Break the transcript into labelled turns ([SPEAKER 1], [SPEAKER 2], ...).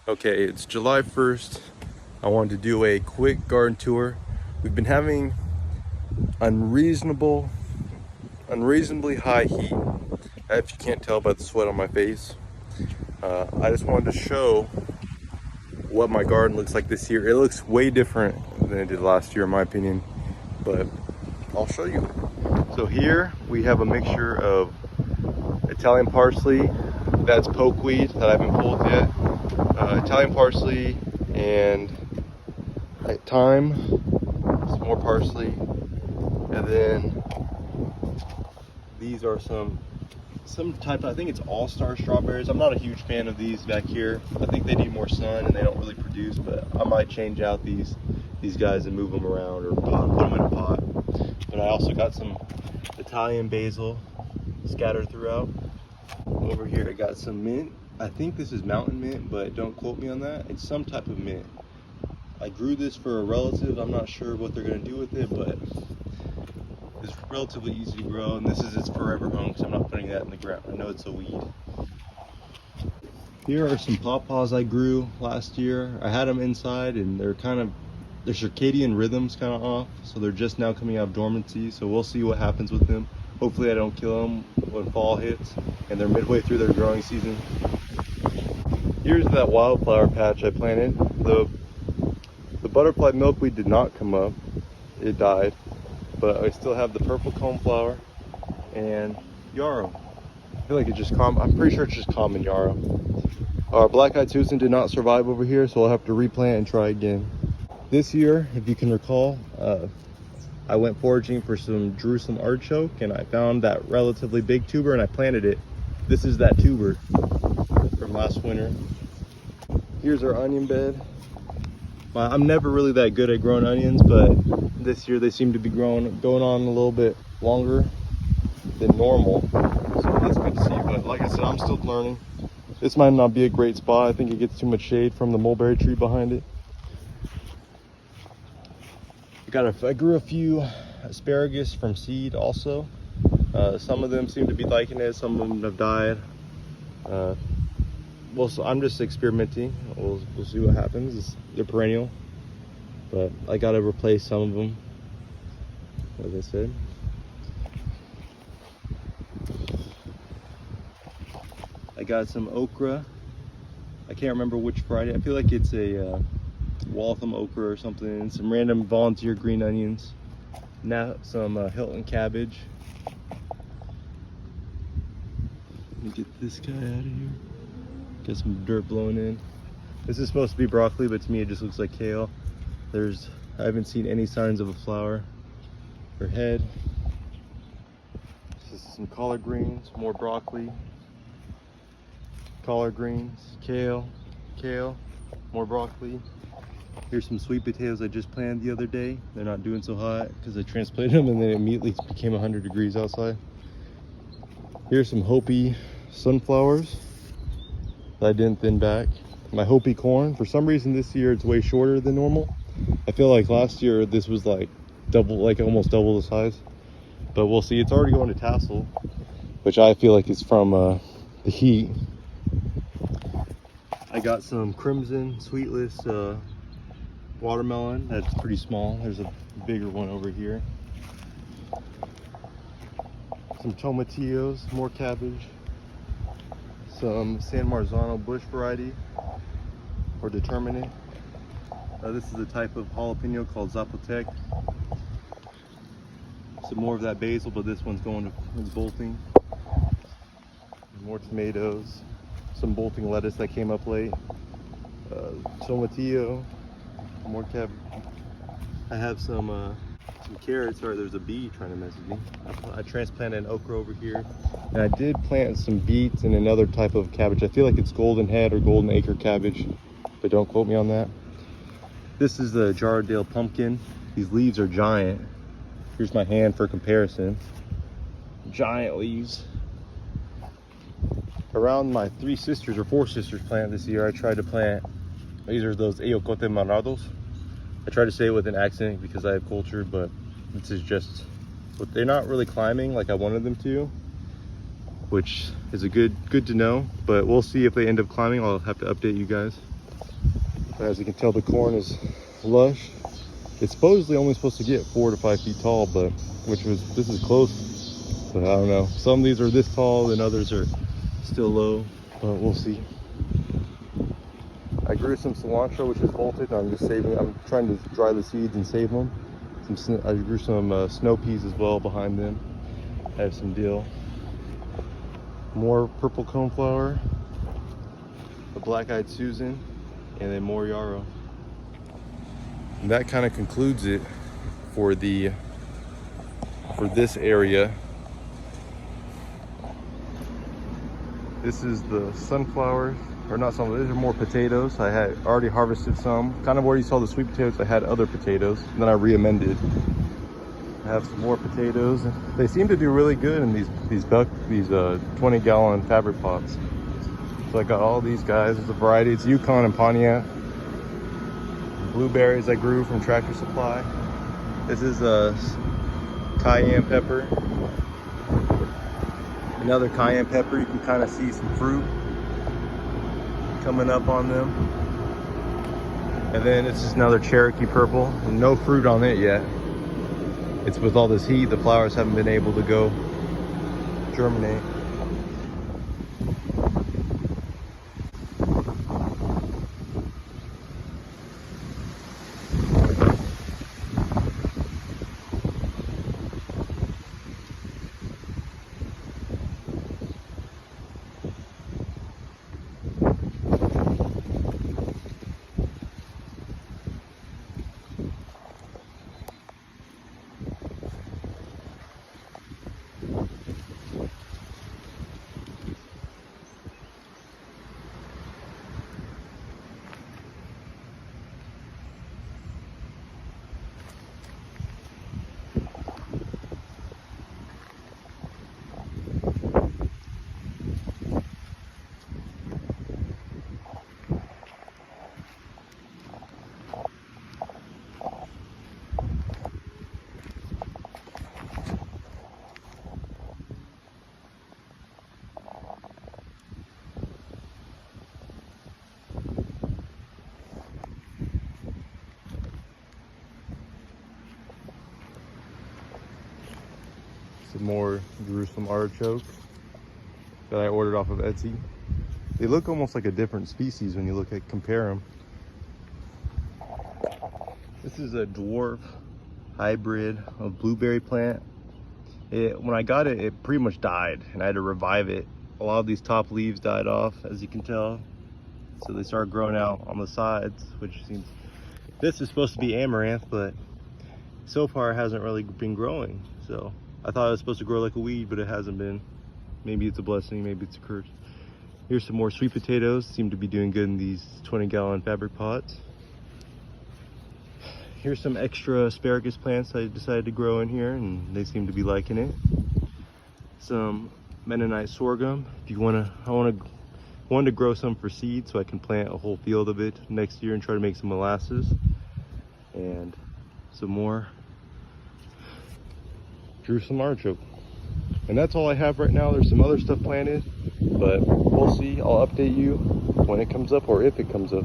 [SPEAKER 1] Okay, it's July 1st. I wanted to do a quick garden tour. We've been having unreasonably high heat, if you can't tell by the sweat on my face. I just wanted to show what my garden looks like this year. It looks way different than it did last year in my opinion, but I'll show you. So here we have a mixture of Italian parsley, that's pokeweed that I haven't pulled yet, Italian parsley and thyme, some more parsley, and then these are some type of, I think it's all-star strawberries. I'm not a huge fan of these back here. I think they need more sun and they don't really produce, but I might change out these guys and move them around or put them in a pot. But I also got some Italian basil scattered throughout. Over here I got some mint. I think this is mountain mint, but don't quote me on that. It's some type of mint. I grew this for a relative. I'm not sure what they're gonna do with it, but it's relatively easy to grow, and this is its forever home because I'm not putting that in the ground. I know it's a weed. Here are some pawpaws I grew last year. I had them inside and their circadian rhythms kind of off, so they're just now coming out of dormancy, so we'll see what happens with them. Hopefully I don't kill them when fall hits and they're midway through their growing season. Here's that wildflower patch I planted. The butterfly milkweed did not come up, it died, but I still have the purple coneflower and yarrow. I feel like it's just common. I'm pretty sure it's just common yarrow. Our black-eyed Susan did not survive over here, so I'll have to replant and try again. This year, if you can recall, I went foraging for some Jerusalem artichoke and I found that relatively big tuber and I planted it. This is that tuber from last winter. Here's our onion bed. I'm never really that good at growing onions, but this year they seem to be going on a little bit longer than normal. So that's good to see, but like I said, I'm still learning. This might not be a great spot. I think it gets too much shade from the mulberry tree behind it. I grew a few asparagus from seed also. Some of them seem to be liking it, some of them have died. Well, so I'm just experimenting. We'll see what happens. They're perennial, but I gotta replace some of them, as I said. I got some okra. I can't remember which variety. I feel like it's a Waltham okra or something, and some random volunteer green onions. Now some Hilton cabbage. Let me get this guy out of here. Get some dirt blowing in. This is supposed to be broccoli, but to me it just looks like kale. I haven't seen any signs of a flower or head. This is some collard greens, more broccoli, collard greens, kale, more broccoli. Here's some sweet potatoes I just planted the other day. They're not doing so hot because I transplanted them and then it immediately became 100 degrees outside. Here's some Hopi sunflowers that I didn't thin back. My Hopi corn, for some reason this year it's way shorter than normal. I feel like last year this was like almost double the size, but we'll see. It's already going to tassel, which I feel like is from the heat. I got some crimson sweetless watermelon that's pretty small. There's a bigger one over here. Some tomatillos, more cabbage. Some San Marzano bush variety or determinate. This is a type of jalapeno called Zapotec. Some more of that basil, but this one's it's bolting. More tomatoes. Some bolting lettuce that came up late. Tomatillo. More cabbage. I have some carrots. Sorry, there's a bee trying to mess with me. I transplanted an okra over here. And I did plant some beets and another type of cabbage. I feel like it's golden head or golden acre cabbage, but don't quote me on that. This is the Jardale pumpkin. These leaves are giant. Here's my hand for comparison. Giant leaves. Around my 3 sisters or 4 sisters planted this year, I tried to plant, these are those Eocote Marados. I tried to say it with an accent because I have culture, but this is just, but they're not really climbing like I wanted them to, which is a good to know, but we'll see if they end up climbing. I'll have to update you guys. But as you can tell, the corn is lush. It's supposedly only supposed to get 4 to 5 feet tall, but this is close. But I don't know. Some of these are this tall and others are still low, but we'll see. I grew some cilantro, which is bolted. I'm trying to dry the seeds and save them. I grew some snow peas as well behind them. I have some dill. More purple coneflower, the black-eyed Susan, and then more yarrow. And that kind of concludes it for this area. This is the sunflowers, or not sunflowers, these are more potatoes. I had already harvested some. Kind of where you saw the sweet potatoes, I had other potatoes, and then I re-amended. I have some more potatoes. They seem to do really good in these 20-gallon fabric pots. So I got all these guys. There's a variety. It's Yukon and Pontiac. Blueberries I grew from Tractor Supply. This is a cayenne pepper. Another cayenne pepper. You can kind of see some fruit coming up on them. And then it's just another Cherokee purple. No fruit on it yet. It's with all this heat, the flowers haven't been able to go germinate. Some more Jerusalem artichokes that I ordered off of Etsy. They look almost like a different species when you compare them. This is a dwarf hybrid of blueberry plant. When I got it, it pretty much died and I had to revive it. A lot of these top leaves died off, as you can tell. So they started growing out on the sides, which seems, this is supposed to be amaranth, but so far it hasn't really been growing. So I thought it was supposed to grow like a weed, but it hasn't been. Maybe it's a blessing, maybe it's a curse. Here's some more sweet potatoes. Seem to be doing good in these 20-gallon fabric pots. Here's some extra asparagus plants I decided to grow in here, and they seem to be liking it. Some Mennonite sorghum. If you wanted to grow some for seed so I can plant a whole field of it next year and try to make some molasses. And some more Jerusalem artichoke. And that's all I have right now. There's some other stuff planted, but we'll see. I'll update you when it comes up or if it comes up.